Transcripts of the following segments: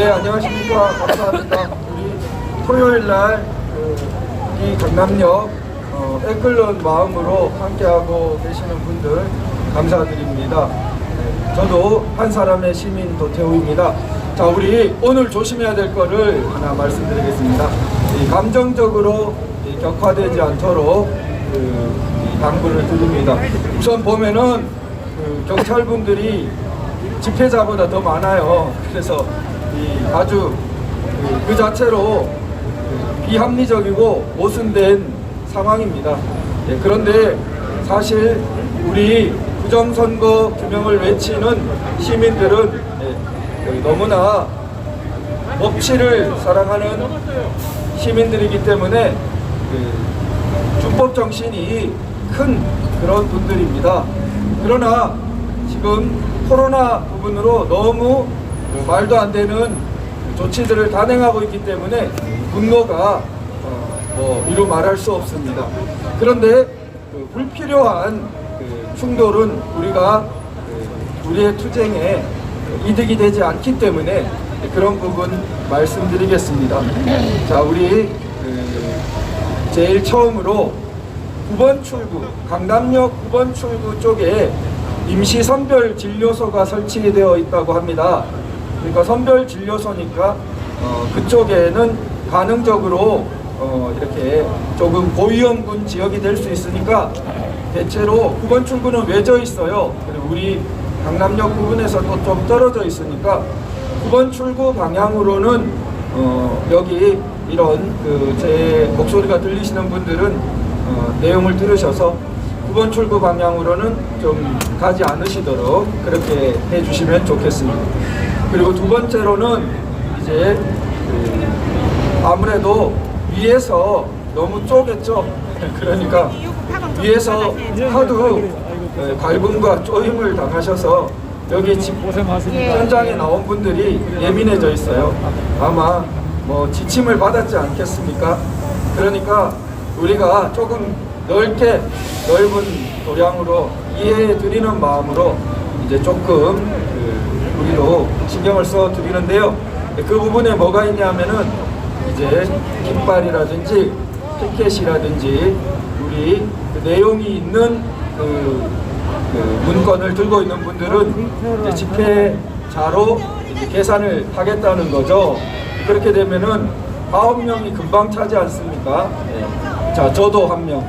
네, 안녕하십니까. 감사합니다. 우리 토요일 날 이 강남역 애끓는 마음으로 함께하고 계시는 분들 감사드립니다. 네, 저도 한 사람의 시민 도태우입니다. 자, 우리 오늘 조심해야 될 거를 하나 말씀드리겠습니다. 감정적으로 격화되지 않도록 이 당부를 드립니다. 우선 보면은 경찰분들이 집회자보다 더 많아요. 그래서 아주 그 자체로 비합리적이고 모순된 상황입니다. 예, 그런데 사실 우리 부정선거 규명을 외치는 시민들은 너무나 법치를 사랑하는 시민들이기 때문에 준법 정신이 큰 그런 분들입니다. 그러나 지금 코로나 부분으로 너무 말도 안 되는 조치들을 단행하고 있기 때문에 분노가 이루 말할 수 없습니다. 그런데 불필요한 충돌은 우리의 투쟁에 이득이 되지 않기 때문에 그런 부분 말씀드리겠습니다. 자, 우리 제일 처음으로 9번 출구, 강남역 9번 출구 쪽에 임시 선별 진료소가 설치되어 있다고 합니다. 그러니까 선별 진료소니까 그쪽에는 가능적으로 이렇게 조금 고위험군 지역이 될 수 있으니까 대체로 9번 출구는 외져 있어요. 그리고 우리 강남역 부분에서 또 좀 떨어져 있으니까 9번 출구 방향으로는 여기 이런 제 목소리가 들리시는 분들은 내용을 들으셔서 9번 출구 방향으로는 좀 가지 않으시도록 그렇게 해주시면 좋겠습니다. 그리고 두 번째로는 이제 아무래도 위에서 너무 쪼갰죠. 그러니까 위에서 하도 갈굼과 쪼임을 당하셔서 여기 현장에 나온 분들이 예민해져 있어요. 아마 지침을 받았지 않겠습니까? 그러니까 우리가 조금 넓은 도량으로 이해해 드리는 마음으로 이제 조금 우리도 신경을 써 드리는데요. 그 부분에 뭐가 있냐면은 이제 깃발이라든지 피켓이라든지 우리 내용이 있는 문건을 들고 있는 분들은 이제 집회자로 이제 계산을 하겠다는 거죠. 그렇게 되면은 9명이 금방 차지 않습니까? 네. 자, 저도 1명.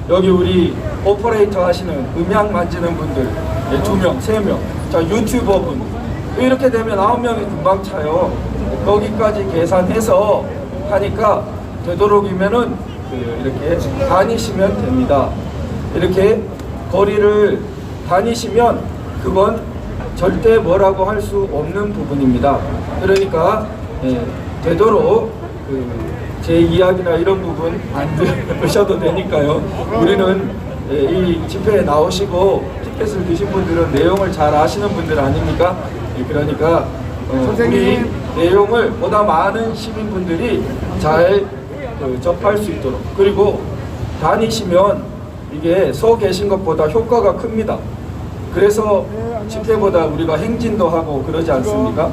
여기 우리 오퍼레이터 하시는 음향 만지는 분들 2명, 3명. 자, 유튜버분. 이렇게 되면 9명이 금방 차요. 거기까지 계산해서 하니까 되도록이면은 이렇게 다니시면 됩니다. 이렇게 거리를 다니시면 그건 절대 뭐라고 할 수 없는 부분입니다. 그러니까 되도록 제 이야기나 이런 부분 안 들으셔도 되니까요. 우리는 이 집회에 나오시고 티켓을 드신 분들은 내용을 잘 아시는 분들 아닙니까? 그러니까 우리 내용을 보다 많은 시민분들이 잘 접할 수 있도록, 그리고 다니시면 이게 서 계신 것보다 효과가 큽니다. 그래서 집회보다 우리가 행진도 하고 그러지 않습니까?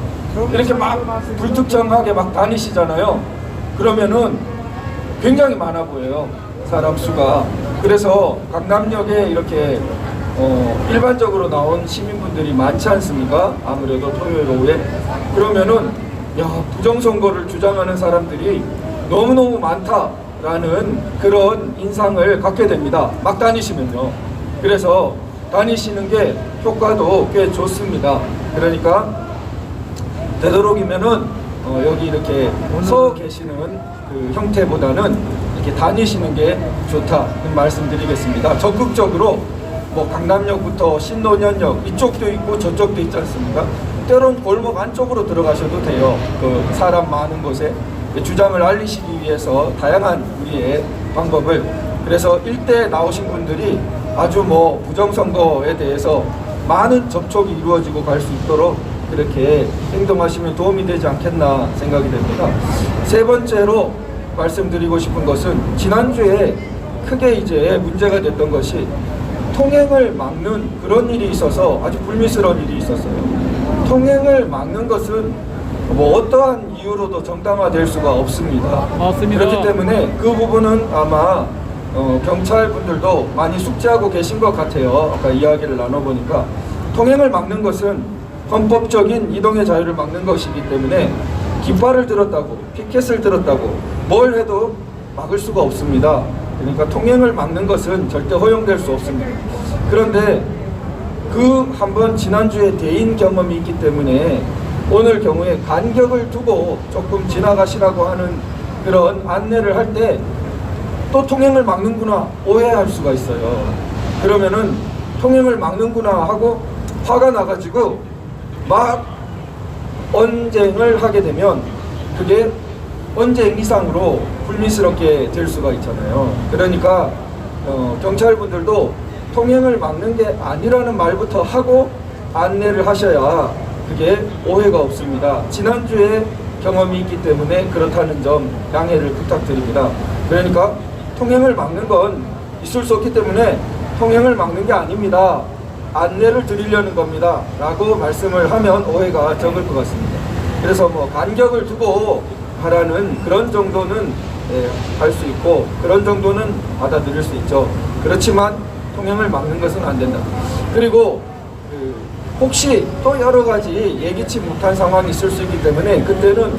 이렇게 막 불특정하게 막 다니시잖아요. 그러면은 굉장히 많아 보여요, 사람 수가. 그래서 강남역에 이렇게 일반적으로 나온 시민분들이 많지 않습니까? 아무래도 토요일 오후에. 그러면은 부정선거를 주장하는 사람들이 너무너무 많다라는 그런 인상을 갖게 됩니다. 막 다니시면요. 그래서 다니시는 게 효과도 꽤 좋습니다. 그러니까 되도록이면은 여기 이렇게 서 계시는 그 형태보다는 이렇게 다니시는 게 좋다는 말씀드리겠습니다. 적극적으로 강남역부터 신논현역 이쪽도 있고 저쪽도 있지 않습니까? 때론 골목 안쪽으로 들어가셔도 돼요. 그 사람 많은 곳에 주장을 알리시기 위해서 다양한 우리의 방법을. 그래서 일대 나오신 분들이 아주 부정선거에 대해서 많은 접촉이 이루어지고 갈 수 있도록 그렇게 행동하시면 도움이 되지 않겠나 생각이 됩니다. 세 번째로 말씀드리고 싶은 것은 지난주에 크게 이제 문제가 됐던 것이 통행을 막는 그런 일이 있어서 아주 불미스러운 일이 있었어요. 통행을 막는 것은 뭐 어떠한 이유로도 정당화될 수가 없습니다. 맞습니다. 그렇기 때문에 그 부분은 아마 경찰분들도 많이 숙지하고 계신 것 같아요. 아까 이야기를 나눠보니까 통행을 막는 것은 헌법적인 이동의 자유를 막는 것이기 때문에 깃발을 들었다고 피켓을 들었다고 뭘 해도 막을 수가 없습니다. 그러니까 통행을 막는 것은 절대 허용될 수 없습니다. 그런데 그 한번 지난주에 대인 경험이 있기 때문에 오늘 경우에 간격을 두고 조금 지나가시라고 하는 그런 안내를 할 때 또 통행을 막는구나 오해할 수가 있어요. 그러면은 통행을 막는구나 하고 화가 나가지고 막 언쟁을 하게 되면 그게 언쟁 이상으로 불미스럽게 될 수가 있잖아요. 그러니까 경찰분들도 통행을 막는 게 아니라는 말부터 하고 안내를 하셔야 그게 오해가 없습니다. 지난주에 경험이 있기 때문에 그렇다는 점 양해를 부탁드립니다. 그러니까 통행을 막는 건 있을 수 없기 때문에 통행을 막는 게 아닙니다. 안내를 드리려는 겁니다. 라고 말씀을 하면 오해가 적을 것 같습니다. 그래서 뭐 간격을 두고 하라는 그런 정도는 할 수 있고 그런 정도는 받아들일 수 있죠. 그렇지만 통행을 막는 것은 안 된다. 그리고 혹시 또 여러 가지 예기치 못한 상황이 있을 수 있기 때문에 그때는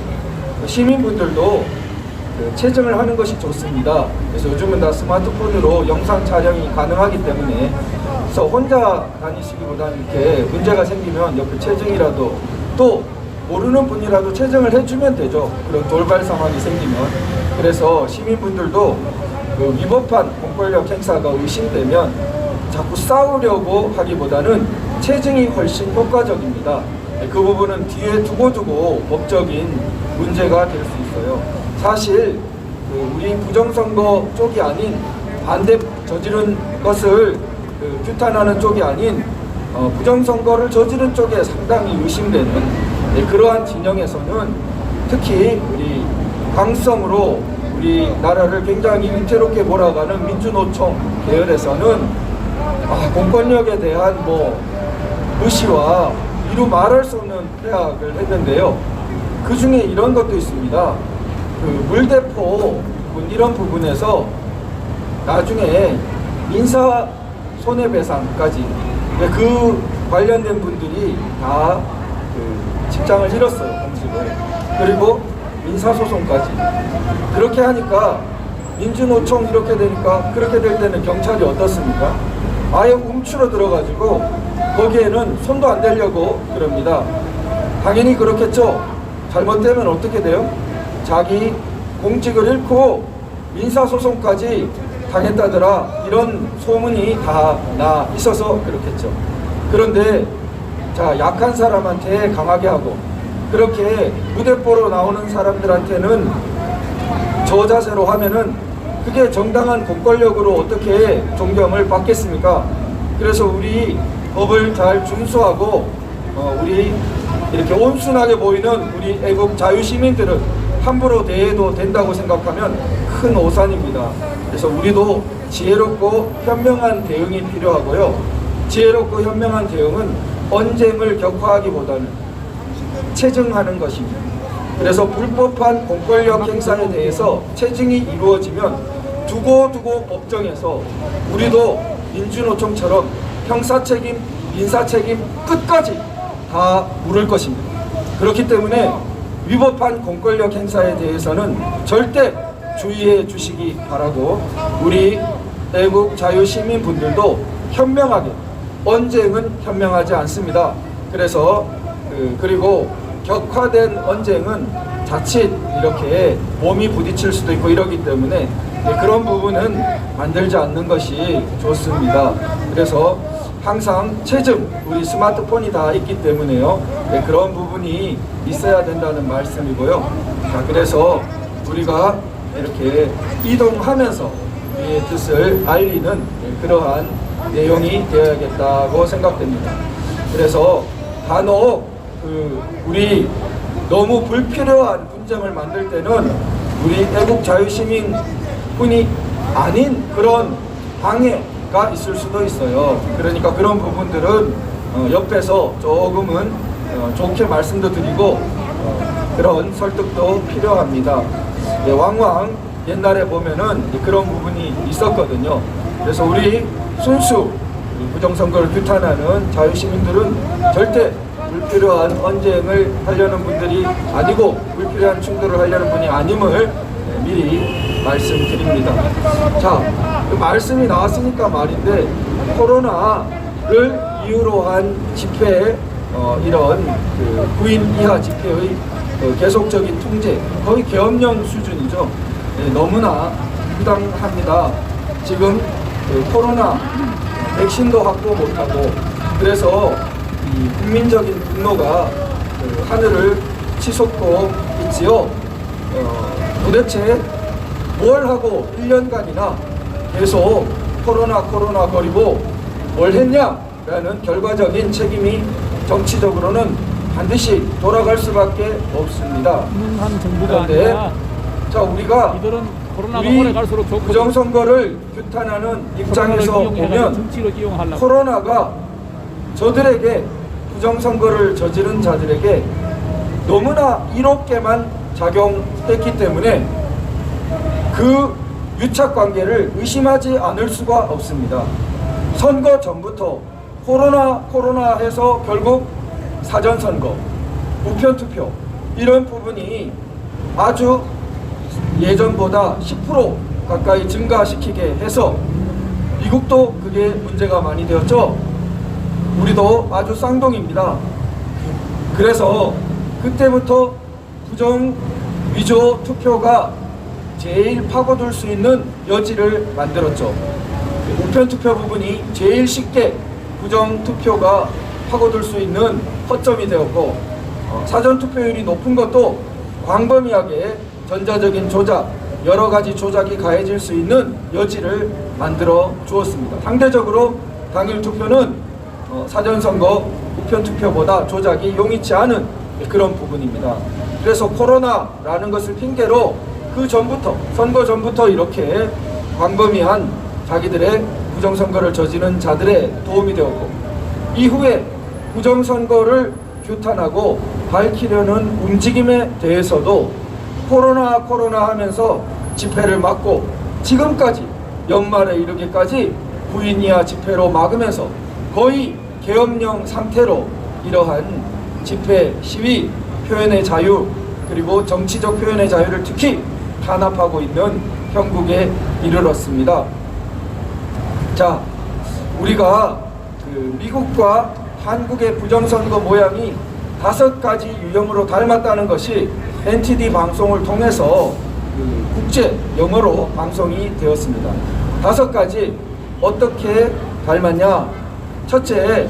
시민분들도 체증을 하는 것이 좋습니다. 그래서 요즘은 다 스마트폰으로 영상 촬영이 가능하기 때문에 그래서 혼자 다니시기보다는 이렇게 문제가 생기면 옆에 체증이라도 또 모르는 분이라도 체증을 해주면 되죠. 그런 돌발 상황이 생기면. 그래서 시민분들도 그 위법한 공권력 행사가 의심되면 자꾸 싸우려고 하기보다는 체증이 훨씬 효과적입니다. 그 부분은 뒤에 두고 법적인 문제가 될 수 있어요. 사실 우리 부정선거 쪽이 아닌 반대 저지른 것을 규탄하는 쪽이 아닌 부정선거를 저지른 쪽에 상당히 의심되는 그러한 진영에서는 특히 우리 강성으로 우리나라를 굉장히 위태롭게 몰아가는 민주노총 계열에서는 공권력에 대한 무시와 이루 말할 수 없는 폐악을 했는데요. 그 중에 이런 것도 있습니다. 물대포 이런 부분에서 나중에 민사 손해배상까지 그 관련된 분들이 다 직장을 잃었어요. 공직을. 그리고 민사소송까지. 그렇게 하니까 민주노총 이렇게 되니까 그렇게 될 때는 경찰이 어떻습니까? 아예 움츠러 들어가지고 거기에는 손도 안 대려고 그럽니다. 당연히 그렇겠죠. 잘못되면 어떻게 돼요? 자기 공직을 잃고 민사소송까지 당했다더라 이런 소문이 다 나 있어서 그렇겠죠. 그런데 자, 약한 사람한테 강하게 하고 그렇게 무대뽀로 나오는 사람들한테는 저 자세로 하면은 그게 정당한 공권력으로 어떻게 존경을 받겠습니까? 그래서 우리 법을 잘 준수하고 우리 이렇게 온순하게 보이는 우리 애국 자유시민들은 함부로 대해도 된다고 생각하면 큰 오산입니다. 그래서 우리도 지혜롭고 현명한 대응이 필요하고요. 지혜롭고 현명한 대응은 언쟁을 격화하기보다는 체증하는 것입니다. 그래서 불법한 공권력 행사에 대해서 체증이 이루어지면 두고 법정에서 우리도 민주노총처럼 형사책임, 민사책임 끝까지 다 물을 것입니다. 그렇기 때문에 위법한 공권력 행사에 대해서는 절대 주의해 주시기 바라고 우리 애국 자유시민분들도 현명하게 언쟁은 현명하지 않습니다. 그래서 그리고 격화된 언쟁은 자칫 이렇게 몸이 부딪힐 수도 있고 이러기 때문에 그런 부분은 만들지 않는 것이 좋습니다. 그래서 항상 체증, 우리 스마트폰이 다 있기 때문에요. 그런 부분이 있어야 된다는 말씀이고요. 자, 그래서 우리가 이렇게 이동하면서 우리의 뜻을 알리는 그러한 내용이 되어야겠다고 생각됩니다. 그래서 간혹 우리 너무 불필요한 분쟁을 만들 때는 우리 애국 자유시민 뿐이 아닌 그런 방해가 있을 수도 있어요. 그러니까 그런 부분들은 옆에서 조금은 좋게 말씀도 드리고 그런 설득도 필요합니다. 예, 왕왕 옛날에 보면은 그런 부분이 있었거든요. 그래서 우리 순수 부정선거를 규탄하는 자유시민들은 절대 불필요한 언쟁을 하려는 분들이 아니고 불필요한 충돌을 하려는 분이 아님을 미리 말씀드립니다. 자, 그 말씀이 나왔으니까 말인데, 코로나를 이유로 한 집회, 이런 그 9인 이하 집회의 계속적인 통제, 거의 계엄령 수준이죠. 네, 너무나 부당합니다. 지금 코로나 백신도 확보 못하고, 그래서 이 국민적인 분노가 하늘을 치솟고 있지요. 도대체 뭘 하고 1년간이나 계속 코로나 거리고 뭘 했냐라는 결과적인 책임이 정치적으로는 반드시 돌아갈 수밖에 없습니다. 한 정부가 그런데 아니라 자, 우리가 이들은 코로나가 우리 오래 갈수록 좋고 부정선거를 규탄하는 입장에서 보면 정치로 이용하려고. 코로나가 저들에게, 부정선거를 저지른 자들에게 너무나 이롭게만 작용했기 때문에 그 유착관계를 의심하지 않을 수가 없습니다. 선거 전부터 코로나 해서 결국 사전선거, 우편투표, 이런 부분이 아주 예전보다 10% 가까이 증가시키게 해서 미국도 그게 문제가 많이 되었죠. 우리도 아주 쌍둥이입니다. 그래서 그때부터 부정 위조 투표가 제일 파고들 수 있는 여지를 만들었죠. 우편투표 부분이 제일 쉽게 부정투표가 파고들 수 있는 허점이 되었고, 사전투표율이 높은 것도 광범위하게 전자적인 조작, 여러 가지 조작이 가해질 수 있는 여지를 만들어 주었습니다. 상대적으로 당일 투표는 사전선거, 우편투표보다 조작이 용이치 않은 그런 부분입니다. 그래서 코로나라는 것을 핑계로 그 전부터, 선거 전부터 이렇게 광범위한 자기들의 부정선거를 저지른 자들의 도움이 되었고, 이후에 부정선거를 규탄하고 밝히려는 움직임에 대해서도 코로나 하면서 집회를 막고, 지금까지 연말에 이르기까지 9인 이하 집회로 막으면서 거의 계엄령 상태로 이러한 집회, 시위, 표현의 자유, 그리고 정치적 표현의 자유를 특히 탄압하고 있는 형국에 이르렀습니다. 자, 우리가 그 미국과 한국의 부정선거 모양이 5가지 유형으로 닮았다는 것이 NTD 방송을 통해서 그 국제 영어로 방송이 되었습니다. 5가지 어떻게 닮았냐? 첫째,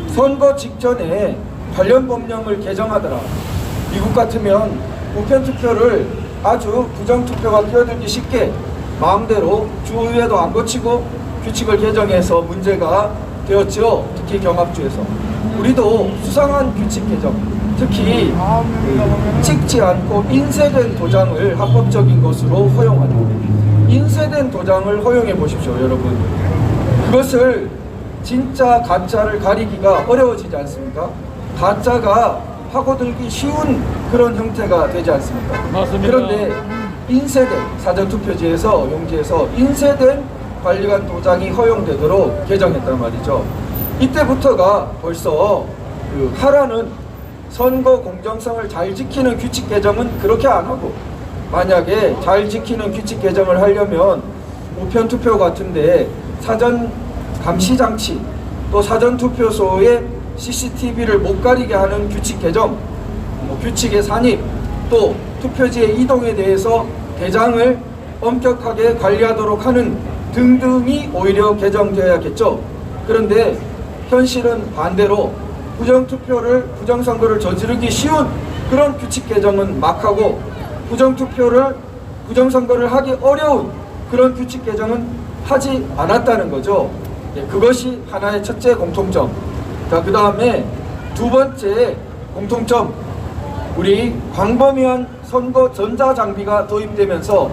선거 직전에 관련 법령을 개정하더라. 미국 같으면 우편투표를 아주 부정투표가 끼어들기 쉽게 마음대로 주의회도 안 거치고 규칙을 개정해서 문제가 되었죠. 특히 경합주에서. 우리도 수상한 규칙 개정, 특히 찍지 않고 인쇄된 도장을 합법적인 것으로 허용하는, 인쇄된 도장을 허용해 보십시오, 여러분. 그것을 진짜 가짜를 가리기가 어려워지지 않습니까? 가짜가 파고들기 쉬운 그런 형태가 되지 않습니까? 맞습니다. 그런데 인쇄된 사전투표지에서, 용지에서 인쇄된 관리관 도장이 허용되도록 개정했단 말이죠. 이때부터가 벌써 그 하라는 선거 공정성을 잘 지키는 규칙 개정은 그렇게 안 하고, 만약에 잘 지키는 규칙 개정을 하려면 우편투표 같은데 사전 감시장치, 또 사전투표소에 CCTV를 못 가리게 하는 규칙 개정, 규칙의 산입, 또 투표지의 이동에 대해서 대장을 엄격하게 관리하도록 하는 등등이 오히려 개정되어야겠죠. 그런데 현실은 반대로 부정투표를, 부정선거를 저지르기 쉬운 그런 규칙 개정은 막 하고, 부정선거를 하기 어려운 그런 규칙 개정은 하지 않았다는 거죠. 그것이 하나의 첫째 공통점. 자, 그 다음에 두 번째 공통점, 우리 광범위한 선거 전자장비가 도입되면서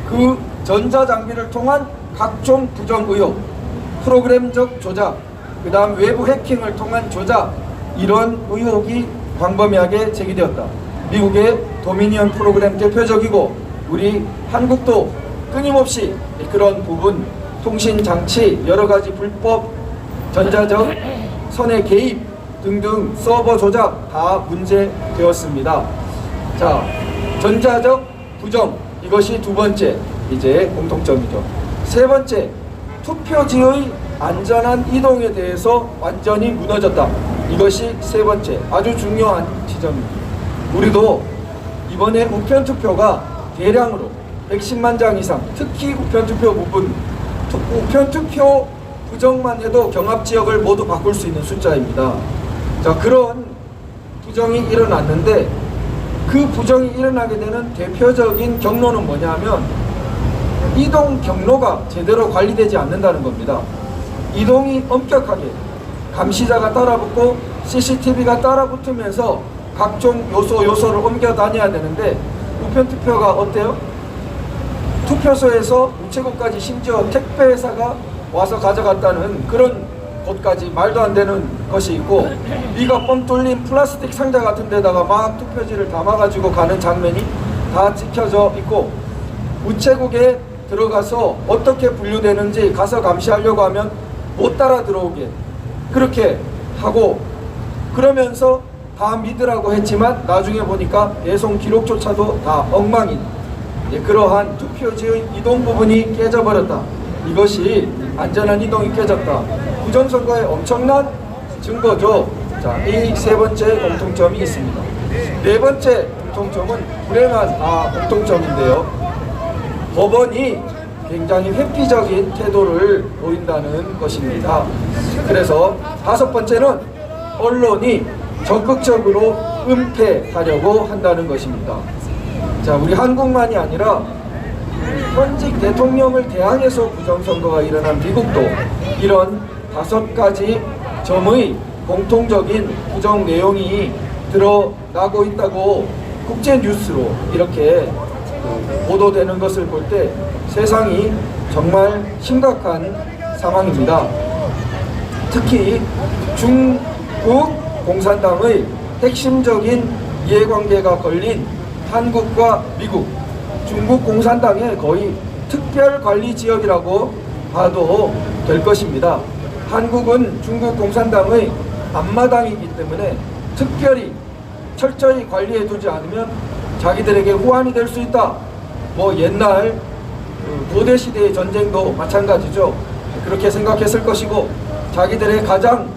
그 전자장비를 통한 각종 부정 의혹, 프로그램적 조작, 그 다음 외부 해킹을 통한 조작, 이런 의혹이 광범위하게 제기되었다. 미국의 도미니언 프로그램 대표적이고 우리 한국도 끊임없이 그런 부분 통신장치 여러가지 불법 전자적 선의 개입 등등 서버 조작 다 문제되었습니다. 자, 전자적 부정 이것이 두 번째 이제 공통점이죠. 세 번째, 투표지의 안전한 이동에 대해서 완전히 무너졌다. 이것이 세 번째 아주 중요한 지점입니다. 우리도 이번에 우편투표가 대량으로 110만 장 이상, 특히 우편투표 부분, 우편투표 부정만 해도 경합지역을 모두 바꿀 수 있는 숫자입니다. 자, 그런 부정이 일어났는데 그 부정이 일어나게 되는 대표적인 경로는 뭐냐면 이동 경로가 제대로 관리되지 않는다는 겁니다. 이동이 엄격하게 감시자가 따라붙고 CCTV가 따라붙으면서 각종 요소를 옮겨 다녀야 되는데 우편투표가 어때요? 투표소에서 우체국까지 심지어 택배회사가 와서 가져갔다는 그런 곳까지 말도 안 되는 것이 있고 위가 뻥 뚫린 플라스틱 상자 같은 데다가 막 투표지를 담아가지고 가는 장면이 다 찍혀져 있고 우체국에 들어가서 어떻게 분류되는지 가서 감시하려고 하면 못 따라 들어오게 그렇게 하고 그러면서 다 믿으라고 했지만 나중에 보니까 배송 기록조차도 다 엉망인 그러한 투표지의 이동 부분이 깨져버렸다. 이것이 안전한 이동이 깨졌다. 부정선거의 엄청난 증거죠. 자, 이 세 번째 공통점이 있습니다. 네 번째 공통점은 불행한 공통점인데요. 법원이 굉장히 회피적인 태도를 보인다는 것입니다. 그래서 다섯 번째는 언론이 적극적으로 은폐하려고 한다는 것입니다. 자, 우리 한국만이 아니라 현직 대통령을 대항해서 부정선거가 일어난 미국도 이런 5가지 점의 공통적인 부정 내용이 드러나고 있다고 국제뉴스로 이렇게 보도되는 것을 볼 때 세상이 정말 심각한 상황입니다. 특히 중국 공산당의 핵심적인 이해관계가 걸린 한국과 미국, 중국 공산당의 거의 특별관리지역이라고 봐도 될 것입니다. 한국은 중국 공산당의 앞마당이기 때문에 특별히 철저히 관리해 두지 않으면 자기들에게 호환이 될 수 있다. 뭐 옛날 고대시대의 전쟁도 마찬가지죠. 그렇게 생각했을 것이고 자기들의 가장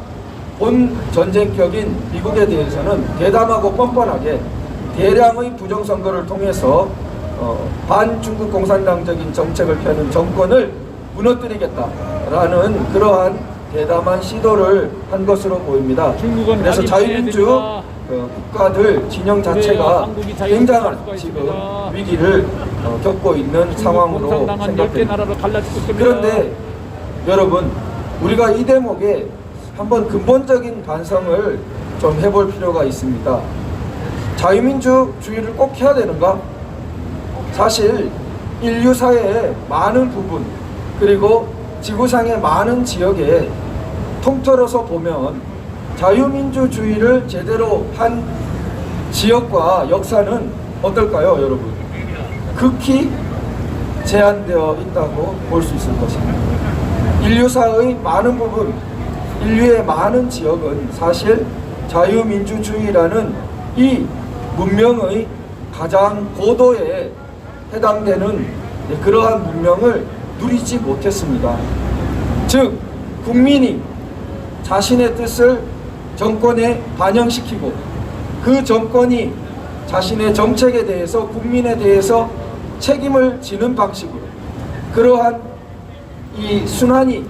본 전쟁격인 미국에 대해서는 대담하고 뻔뻔하게 대량의 부정선거를 통해서 반중국 공산당적인 정책을 펴는 정권을 무너뜨리겠다라는 그러한 대담한 시도를 한 것으로 보입니다. 그래서 자유민주 국가들 진영 자체가 굉장한 지금 위기를 겪고 있는 상황으로 생각됩니다. 그런데 여러분, 우리가 이 대목에 한번 근본적인 반성을 좀 해볼 필요가 있습니다. 자유민주주의를 꼭 해야 되는가? 사실 인류사회의 많은 부분 그리고 지구상의 많은 지역에 통틀어서 보면 자유민주주의를 제대로 한 지역과 역사는 어떨까요, 여러분? 극히 제한되어 있다고 볼 수 있을 것입니다. 인류사의 많은 부분, 인류의 많은 지역은 사실 자유민주주의라는 이 문명의 가장 고도에 해당되는 그러한 문명을 누리지 못했습니다. 즉, 국민이 자신의 뜻을 정권에 반영시키고 그 정권이 자신의 정책에 대해서 국민에 대해서 책임을 지는 방식으로 그러한 이 순환이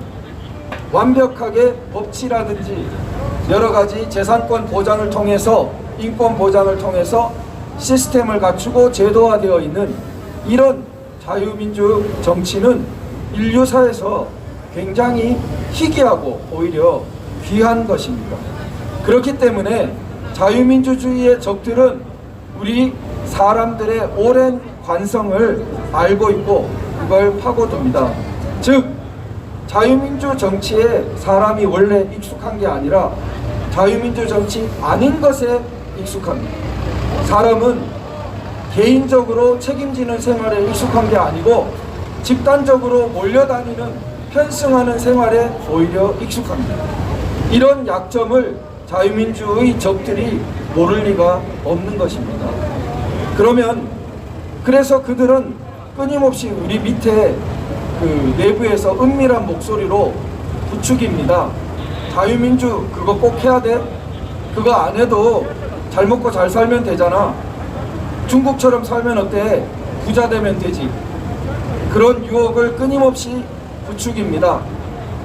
완벽하게 법치라든지 여러 가지 재산권 보장을 통해서 인권 보장을 통해서 시스템을 갖추고 제도화되어 있는 이런 자유민주 정치는 인류사에서 굉장히 희귀하고 오히려 귀한 것입니다. 그렇기 때문에 자유민주주의의 적들은 우리 사람들의 오랜 관성을 알고 있고 그걸 파고듭니다. 즉, 자유민주 정치에 사람이 원래 익숙한 게 아니라 자유민주 정치 아닌 것에 익숙합니다. 사람은 개인적으로 책임지는 생활에 익숙한 게 아니고 집단적으로 몰려다니는 편승하는 생활에 오히려 익숙합니다. 이런 약점을 자유민주의 적들이 모를 리가 없는 것입니다. 그래서 그들은 끊임없이 우리 밑에 그 내부에서 은밀한 목소리로 부추깁니다. 자유민주 그거 꼭 해야 돼? 그거 안 해도 잘 먹고 잘 살면 되잖아. 중국처럼 살면 어때? 부자 되면 되지. 그런 유혹을 끊임없이 부추깁니다.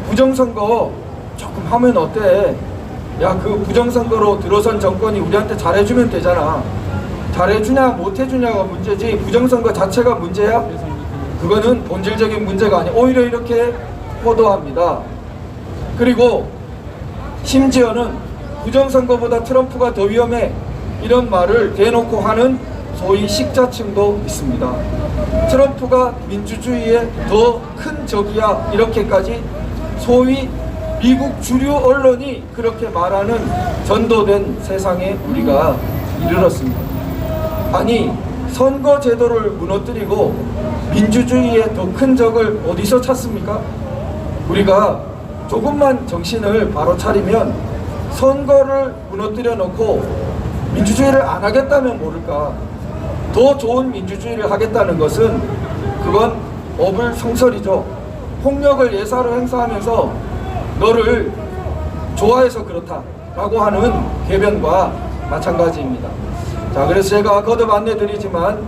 부정선거 조금 하면 어때? 야, 그 부정선거로 들어선 정권이 우리한테 잘해주면 되잖아. 잘해주냐 못해주냐가 문제지 부정선거 자체가 문제야? 그거는 본질적인 문제가 아니야. 오히려 이렇게 호도합니다. 그리고 심지어는 부정선거보다 트럼프가 더 위험해, 이런 말을 대놓고 하는 소위 식자층도 있습니다. 트럼프가 민주주의의 더 큰 적이야, 이렇게까지 소위 미국 주류 언론이 그렇게 말하는 전도된 세상에 우리가 이르렀습니다. 아니, 선거 제도를 무너뜨리고 민주주의의 더 큰 적을 어디서 찾습니까? 우리가 조금만 정신을 바로 차리면 선거를 무너뜨려 놓고 민주주의를 안 하겠다면 모를까, 더 좋은 민주주의를 하겠다는 것은 그건 어불성설이죠. 폭력을 예사로 행사하면서 너를 좋아해서 그렇다라고 하는 궤변과 마찬가지입니다. 자, 그래서 제가 거듭 안내드리지만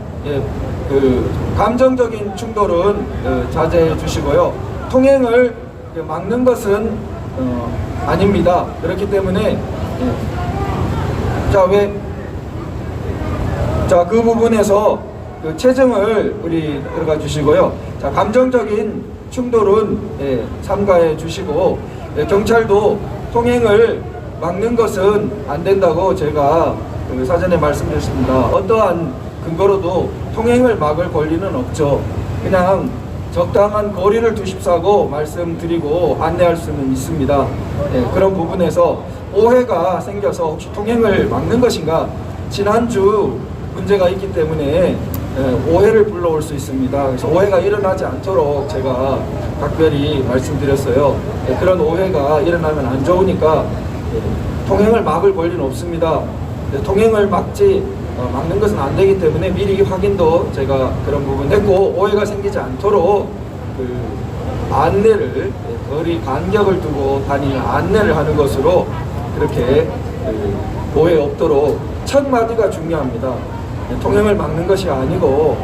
그 감정적인 충돌은 자제해 주시고요. 통행을 막는 것은 아닙니다. 그렇기 때문에 그 부분에서 그 체증을 우리 들어가 주시고요. 자, 감정적인 충돌은 삼가해 주시고, 경찰도 통행을 막는 것은 안 된다고 제가 사전에 말씀드렸습니다. 어떠한 근거로도 통행을 막을 권리는 없죠. 그냥 적당한 거리를 두십사고 말씀드리고 안내할 수는 있습니다. 그런 부분에서 오해가 생겨서 혹시 통행을 막는 것인가, 지난주 문제가 있기 때문에 오해를 불러올 수 있습니다. 그래서 오해가 일어나지 않도록 제가 각별히 말씀드렸어요. 그런 오해가 일어나면 안 좋으니까 통행을 막을 권리는 없습니다. 통행을 막는 것은 안 되기 때문에 미리 확인도 제가 그런 부분 했고, 오해가 생기지 않도록 그 안내를, 거리 간격을 두고 다니는 안내를 하는 것으로 그렇게 오해 없도록 첫 마디가 중요합니다. 통행을 막는 것이 아니고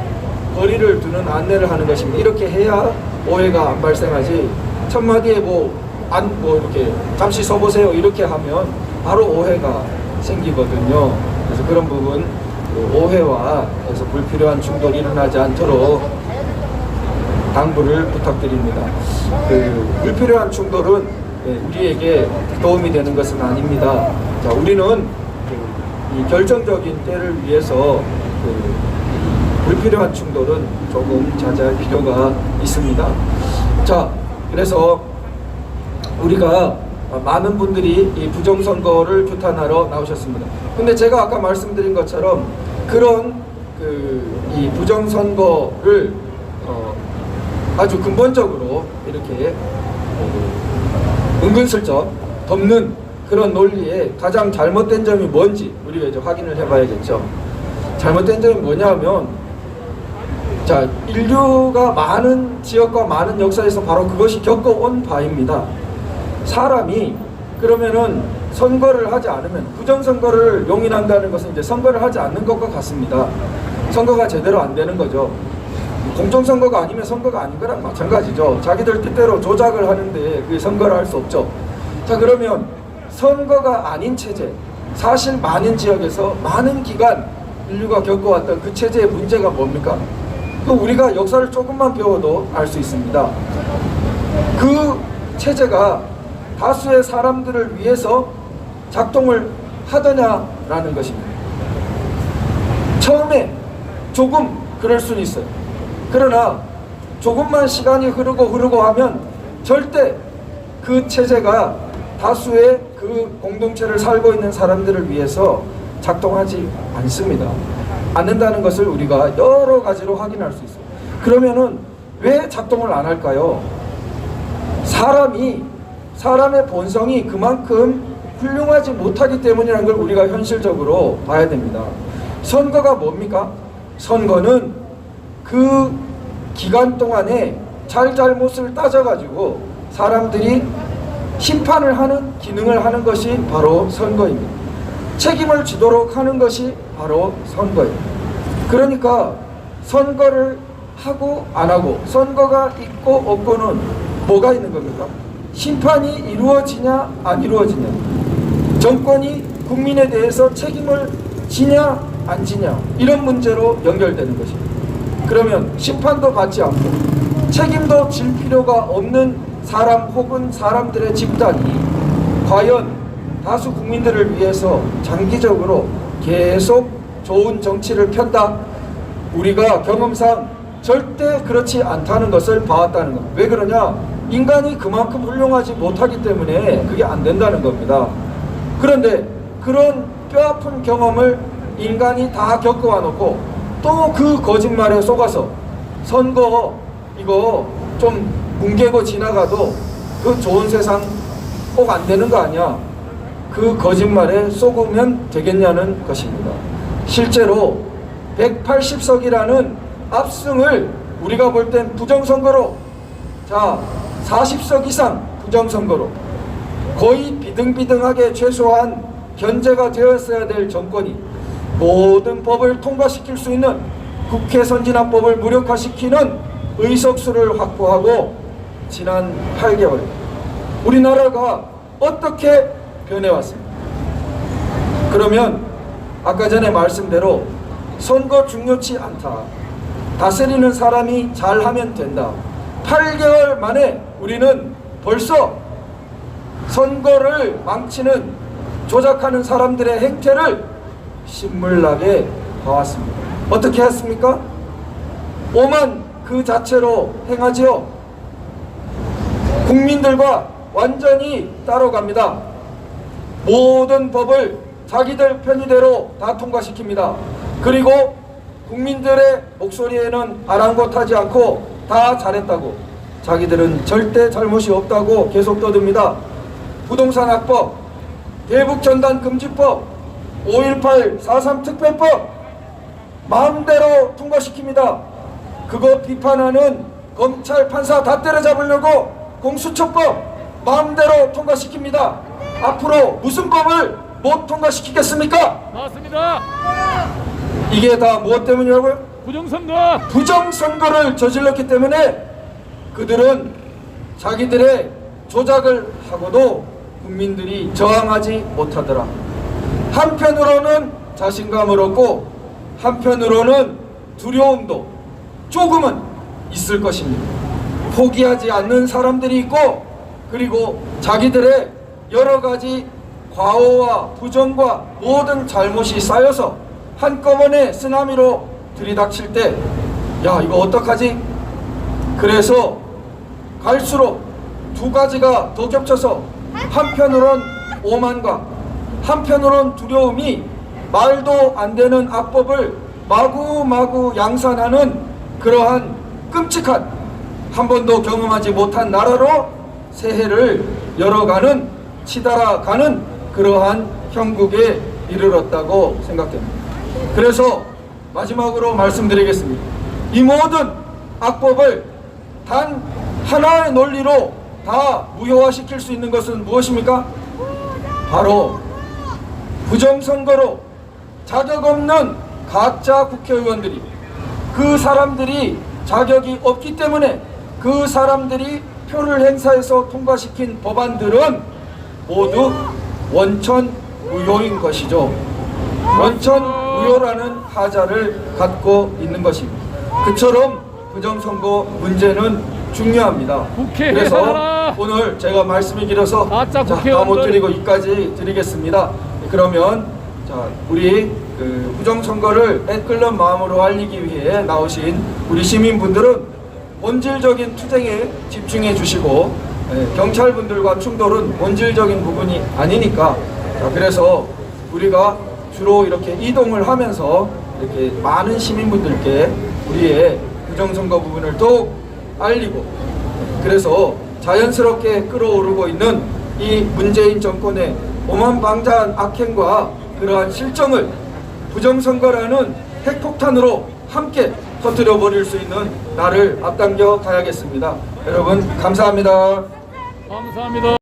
거리를 두는 안내를 하는 것입니다. 이렇게 해야 오해가 안 발생하지, 첫 마디에 이렇게 잠시 서보세요 이렇게 하면 바로 오해가 생기거든요. 그래서 그런 부분, 오해와 그래서 불필요한 충돌이 일어나지 않도록 당부를 부탁드립니다. 불필요한 충돌은 우리에게 도움이 되는 것은 아닙니다. 자, 우리는 이 결정적인 때를 위해서 불필요한 충돌은 조금 자제할 필요가 있습니다. 자, 그래서 우리가 많은 분들이 이 부정선거를 규탄하러 나오셨습니다. 근데 제가 아까 말씀드린 것처럼 그런 이 부정선거를 아주 근본적으로 이렇게 은근슬쩍 덮는 그런 논리에 가장 잘못된 점이 뭔지 우리가 이제 확인을 해봐야겠죠. 잘못된 점이 뭐냐면, 자, 인류가 많은 지역과 많은 역사에서 바로 그것이 겪어온 바입니다. 사람이 그러면은 선거를 하지 않으면, 부정선거를 용인한다는 것은 이제 선거를 하지 않는 것과 같습니다. 선거가 제대로 안 되는 거죠. 공정선거가 아니면 선거가 아닌 거랑 마찬가지죠. 자기들 뜻대로 조작을 하는데 그게 선거를 할 수 없죠. 자, 그러면 선거가 아닌 체제, 사실 많은 지역에서 많은 기간 인류가 겪어왔던 그 체제의 문제가 뭡니까? 그 우리가 역사를 조금만 배워도 알 수 있습니다. 그 체제가 다수의 사람들을 위해서 작동을 하더냐라는 것입니다. 처음에 조금 그럴 수는 있어요. 그러나 조금만 시간이 흐르고 하면 절대 그 체제가 다수의 그 공동체를 살고 있는 사람들을 위해서 작동하지 않습니다. 않는다는 것을 우리가 여러 가지로 확인할 수 있어요. 그러면은 왜 작동을 안 할까요? 사람의 본성이 그만큼 훌륭하지 못하기 때문이라는 걸 우리가 현실적으로 봐야 됩니다. 선거가 뭡니까? 선거는 그 기간 동안에 잘잘못을 따져가지고 사람들이 심판을 하는 기능을 하는 것이 바로 선거입니다. 책임을 지도록 하는 것이 바로 선거입니다. 그러니까 선거를 하고 안 하고, 선거가 있고 없고는 뭐가 있는 겁니까? 심판이 이루어지냐 안 이루어지냐, 정권이 국민에 대해서 책임을 지냐 안 지냐, 이런 문제로 연결되는 것입니다. 그러면 심판도 받지 않고 책임도 질 필요가 없는 사람 혹은 사람들의 집단이 과연 다수 국민들을 위해서 장기적으로 계속 좋은 정치를 편다? 우리가 경험상 절대 그렇지 않다는 것을 봐왔다는 겁니다. 왜 그러냐? 인간이 그만큼 훌륭하지 못하기 때문에 그게 안 된다는 겁니다. 그런데 그런 뼈아픈 경험을 인간이 다 겪어와 놓고 또 그 거짓말에 속아서 선거 이거 좀 뭉개고 지나가도 그 좋은 세상 꼭 안 되는 거 아니야? 그 거짓말에 속으면 되겠냐는 것입니다. 실제로 180석이라는 압승을 우리가 볼 땐 부정선거로, 자 40석 이상 부정선거로 거의 비등비등하게 최소한 견제가 되었어야 될 정권이 모든 법을 통과시킬 수 있는 국회 선진화법을 무력화시키는 의석수를 확보하고 지난 8개월 우리나라가 어떻게 변해왔습니까? 그러면 아까 전에 말씀대로 선거 중요치 않다, 다스리는 사람이 잘하면 된다, 8개월 만에 우리는 벌써 선거를 망치는, 조작하는 사람들의 행태를 신물나게 봐왔습니다. 어떻게 했습니까? 오만 그 자체로 행하지요. 국민들과 완전히 따라갑니다. 모든 법을 자기들 편의대로 다 통과시킵니다. 그리고 국민들의 목소리에는 아랑곳하지 않고 다 잘했다고, 자기들은 절대 잘못이 없다고 계속 떠듭니다. 부동산 악법, 대북전단금지법, 5.18 4.3 특별법 마음대로 통과시킵니다. 그거 비판하는 검찰 판사 다 때려잡으려고 공수처법 마음대로 통과시킵니다. 앞으로 무슨 법을 못 통과시키겠습니까? 맞습니다. 이게 다 무엇 때문이라고요? 부정선거. 부정선거를 저질렀기 때문에 그들은 자기들의 조작을 하고도 국민들이 저항하지 못하더라. 한편으로는 자신감을 얻고 한편으로는 두려움도 조금은 있을 것입니다. 포기하지 않는 사람들이 있고, 그리고 자기들의 여러 가지 과오와 부정과 모든 잘못이 쌓여서 한꺼번에 쓰나미로 들이닥칠 때, 야 이거 어떡하지? 그래서 갈수록 두 가지가 더 겹쳐서 한편으론 오만과 한편으론 두려움이 말도 안 되는 악법을 마구마구 양산하는 그러한 끔찍한, 한 번도 경험하지 못한 나라로 새해를 열어가는, 치달아가는 그러한 형국에 이르렀다고 생각됩니다. 그래서 마지막으로 말씀드리겠습니다. 이 모든 악법을 단 하나의 논리로 다 무효화시킬 수 있는 것은 무엇입니까? 바로 부정선거로 자격 없는 가짜 국회의원들이, 그 사람들이 자격이 없기 때문에 그 사람들이 표를 행사해서 통과시킨 법안들은 모두 원천무효인 것이죠. 원천무효라는 하자를 갖고 있는 것입니다. 그처럼 부정선거 문제는 중요합니다. 국회 그래서 해산하라. 오늘 제가 말씀이 길어서 아짜 다 국회의원들. 못 드리고 이까지 드리겠습니다. 그러면 자, 우리 그 부정선거를 애끓는 마음으로 알리기 위해 나오신 우리 시민분들은 본질적인 투쟁에 집중해 주시고, 경찰분들과 충돌은 본질적인 부분이 아니니까, 자, 그래서 우리가 주로 이렇게 이동을 하면서 이렇게 많은 시민분들께 우리의 부정선거 부분을 더욱 알리고, 그래서 자연스럽게 끌어오르고 있는 이 문재인 정권의 오만방자한 악행과 그러한 실정을 부정선거라는 핵폭탄으로 함께 터뜨려 버릴 수 있는 날을 앞당겨 가야겠습니다. 여러분 감사합니다. 감사합니다.